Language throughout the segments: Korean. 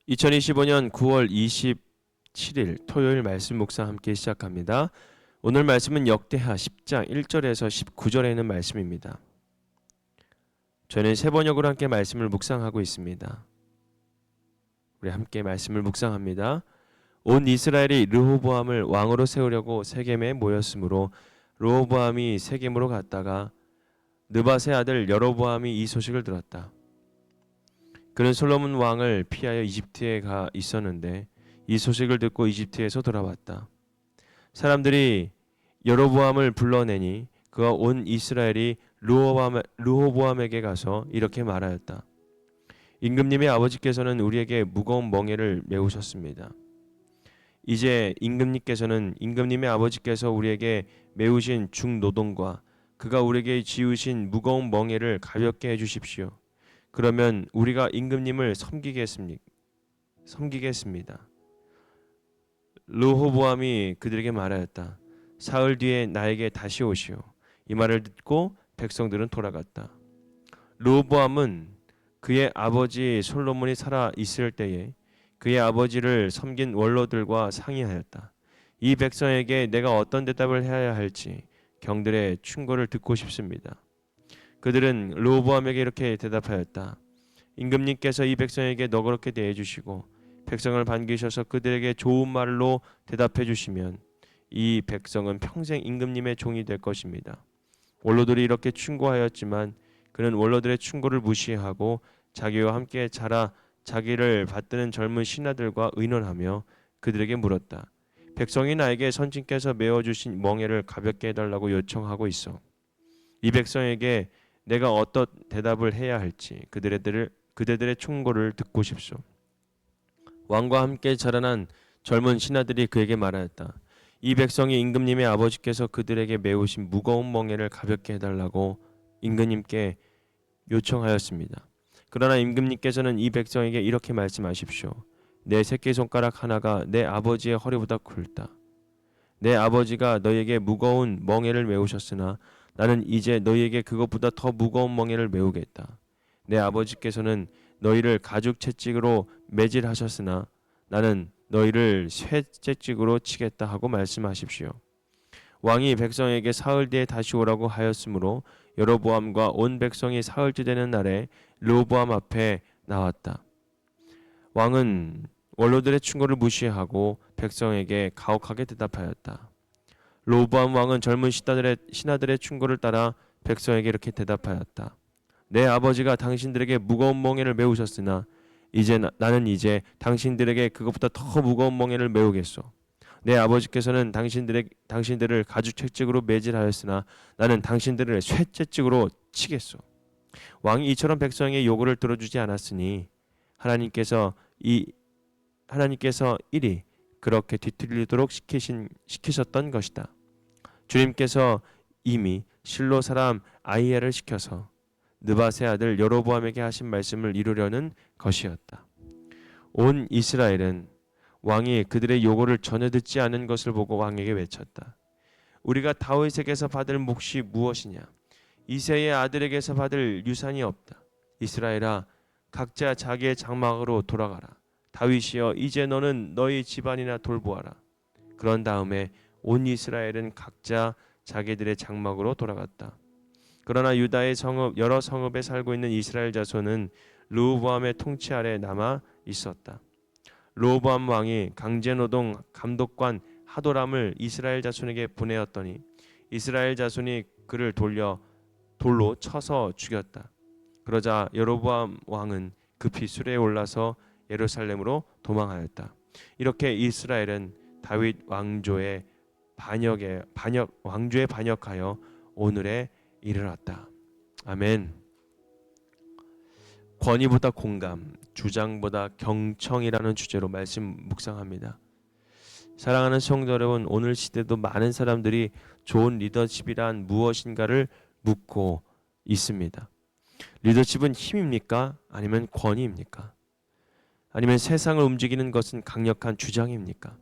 2025년 9월 27일 토요일 말씀 묵상 함께 시작합니다. 오늘 말씀은 역대하 10장 1절에서 19절에 있는 말씀입니다. 저는 세 번역으로 함께 말씀을 묵상하고 있습니다. 우리 함께 말씀을 묵상합니다. 온 이스라엘이 르호보암을 왕으로 세우려고 세겜에 모였으므로 르호보암이 세겜으로 갔다가 느밧의 아들 여로보암이 이 소식을 들었다. 그는 솔로몬 왕을 피하여 이집트에 가 있었는데 이 소식을 듣고 이집트에서 돌아왔다. 사람들이 여로보암을 불러내니 그가 온 이스라엘이 르호보암에게 가서 이렇게 말하였다. 임금님의 아버지께서는 우리에게 무거운 멍에를 메우셨습니다. 이제 임금님의 아버지께서 우리에게 메우신 중노동과 그가 우리에게 지으신 무거운 멍에를 가볍게 해주십시오. 그러면 우리가 임금님을 섬기겠습니다. 르호보암이 그들에게 말하였다. 사흘 뒤에 나에게 다시 오시오. 이 말을 듣고 백성들은 돌아갔다. 르호보암은 그의 아버지 솔로몬이 살아 있을 때에 그의 아버지를 섬긴 원로들과 상의하였다. 이 백성에게 내가 어떤 대답을 해야 할지 경들의 충고를 듣고 싶습니다. 그들은 르호보암에게 이렇게 대답하였다. 임금님께서 이 백성에게 너그럽게 대해주시고 백성을 반기셔서 그들에게 좋은 말로 대답해 주시면 이 백성은 평생 임금님의 종이 될 것입니다. 원로들이 이렇게 충고하였지만 그는 원로들의 충고를 무시하고 자기와 함께 자라 자기를 받드는 젊은 신하들과 의논하며 그들에게 물었다. 백성이 나에게 선진께서 메어주신 멍에를 가볍게 해달라고 요청하고 있어. 이 백성에게 내가 어떤 대답을 해야 할지 그대들의 충고를 듣고 싶소. 왕과 함께 자라난 젊은 신하들이 그에게 말하였다. 이 백성이 임금님의 아버지께서 그들에게 메우신 무거운 멍에를 가볍게 해달라고 임금님께 요청하였습니다. 그러나 임금님께서는 이 백성에게 이렇게 말씀하십시오. 내 새끼손가락 하나가 내 아버지의 허리보다 굵다. 내 아버지가 너에게 무거운 멍에를 메우셨으나 나는 이제 너희에게 그것보다 더 무거운 멍에를 메우겠다. 내 아버지께서는 너희를 가죽 채찍으로 매질하셨으나 나는 너희를 쇠 채찍으로 치겠다 하고 말씀하십시오. 왕이 백성에게 사흘 뒤에 다시 오라고 하였으므로 여로보암과 온 백성이 사흘째 되는 날에 르호보암 앞에 나왔다. 왕은 원로들의 충고를 무시하고 백성에게 가혹하게 대답하였다. 르호보암 왕은 젊은 신하들의 충고를 따라 백성에게 이렇게 대답하였다. 내 아버지가 당신들에게 무거운 멍에를 메우셨으나 나는 이제 당신들에게 그것보다 더 무거운 멍에를 메우겠소. 내 아버지께서는 당신들을 가죽 채찍으로 매질하였으나 나는 당신들을 쇠 채찍으로 치겠소. 왕이 이처럼 백성의 요구를 들어주지 않았으니 하나님께서 이리 그렇게 뒤틀리도록 시키셨던 것이다. 주님께서 이미 실로 사람 아히야를 시켜서 느밧의 아들 여로보암에게 하신 말씀을 이루려는 것이었다. 온 이스라엘은 왕이 그들의 요구를 전혀 듣지 않은 것을 보고 왕에게 외쳤다. 우리가 다윗에게서 받을 몫이 무엇이냐? 이새의 아들에게서 받을 유산이 없다. 이스라엘아, 각자 자기의 장막으로 돌아가라. 다윗이여, 이제 너는 너희 집안이나 돌보아라. 그런 다음에 온 이스라엘은 각자 자기들의 장막으로 돌아갔다. 그러나 유다의 여러 성읍에 살고 있는 이스라엘 자손은 르호보암의 통치 아래 남아 있었다. 르호보암 왕이 강제노동 감독관 하도람을 이스라엘 자손에게 보내었더니 이스라엘 자손이 그를 돌로 쳐서 죽였다. 그러자 여로보암 왕은 급히 수레에 올라서 예루살렘으로 도망하였다. 이렇게 이스라엘은 다윗 왕조에 반역하여 오늘에 이르렀다. 아멘. 권위보다 공감, 주장보다 경청이라는 주제로 말씀 묵상합니다. 사랑하는 성도 여러분, 오늘 시대도 많은 사람들이 좋은 리더십이란 무엇인가를 묻고 있습니다. 리더십은 힘입니까? 아니면 권위입니까? 아니면 세상을 움직이는 것은 강력한 주장입니까?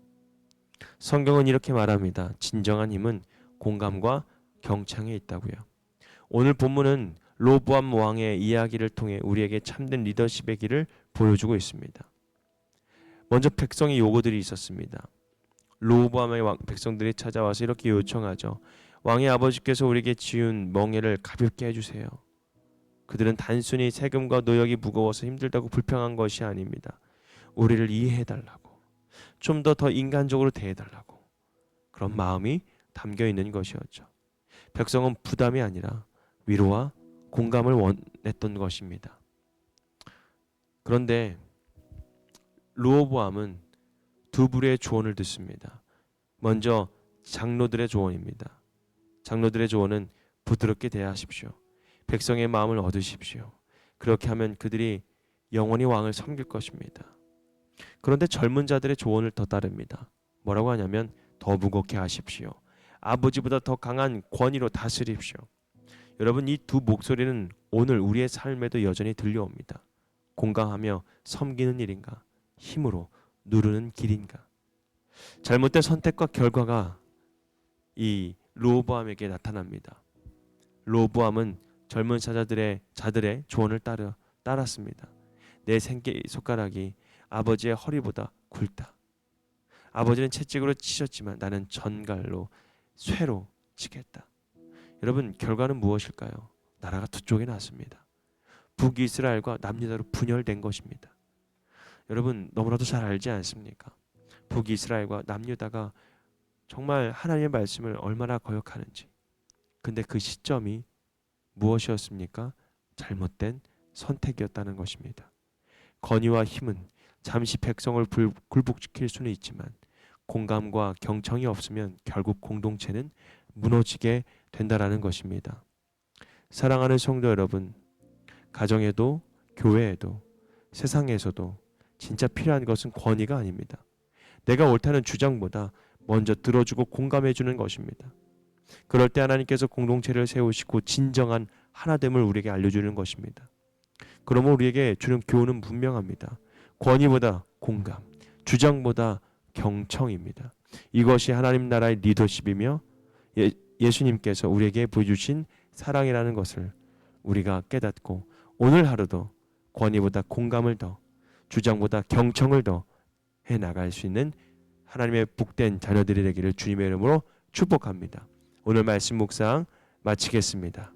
성경은 이렇게 말합니다. 진정한 힘은 공감과 경청에 있다고요. 오늘 본문은 르호보암 왕의 이야기를 통해 우리에게 참된 리더십의 길을 보여주고 있습니다. 먼저 백성의 요구들이 있었습니다. 르호보암의 백성들이 찾아와서 이렇게 요청하죠. 왕의 아버지께서 우리에게 지은 멍에를 가볍게 해주세요. 그들은 단순히 세금과 노역이 무거워서 힘들다고 불평한 것이 아닙니다. 우리를 이해해달라고, 좀 더 인간적으로 대해달라고, 그런 마음이 담겨 있는 것이었죠. 백성은 부담이 아니라 위로와 공감을 원했던 것입니다. 그런데 르호보암은 두 부류의 조언을 듣습니다. 먼저 장로들의 조언입니다. 장로들의 조언은 부드럽게 대하십시오. 백성의 마음을 얻으십시오. 그렇게 하면 그들이 영원히 왕을 섬길 것입니다. 그런데 젊은 자들의 조언을 더 따릅니다. 뭐라고 하냐면 더 무겁게 하십시오. 아버지보다 더 강한 권위로 다스립시오. 여러분, 이 두 목소리는 오늘 우리의 삶에도 여전히 들려옵니다. 공감하며 섬기는 일인가? 힘으로 누르는 길인가? 잘못된 선택과 결과가 이 르호보암에게 나타납니다. 르호보암은 젊은 자들의 조언을 따랐습니다. 내 생기 손가락이 아버지의 허리보다 굵다. 아버지는 채찍으로 치셨지만 나는 전갈로 쇠로 치겠다. 여러분, 결과는 무엇일까요? 나라가 두 쪽에 났습니다. 북이스라엘과 남유다로 분열된 것입니다. 여러분, 너무나도 잘 알지 않습니까? 북이스라엘과 남유다가 정말 하나님의 말씀을 얼마나 거역하는지. 근데 그 시점이 무엇이었습니까? 잘못된 선택이었다는 것입니다. 권위와 힘은 잠시 백성을 굴복시킬 수는 있지만 공감과 경청이 없으면 결국 공동체는 무너지게 된다라는 것입니다. 사랑하는 성도 여러분, 가정에도 교회에도 세상에서도 진짜 필요한 것은 권위가 아닙니다. 내가 옳다는 주장보다 먼저 들어주고 공감해주는 것입니다. 그럴 때 하나님께서 공동체를 세우시고 진정한 하나됨을 우리에게 알려주는 것입니다. 그러면 우리에게 주는 교훈은 분명합니다. 권위보다 공감, 주장보다 경청입니다. 이것이 하나님 나라의 리더십이며 예수님께서 우리에게 보여주신 사랑이라는 것을 우리가 깨닫고 오늘 하루도 권위보다 공감을 더, 주장보다 경청을 더 해나갈 수 있는 하나님의 복된 자녀들이 되기를 주님의 이름으로 축복합니다. 오늘 말씀 묵상 마치겠습니다.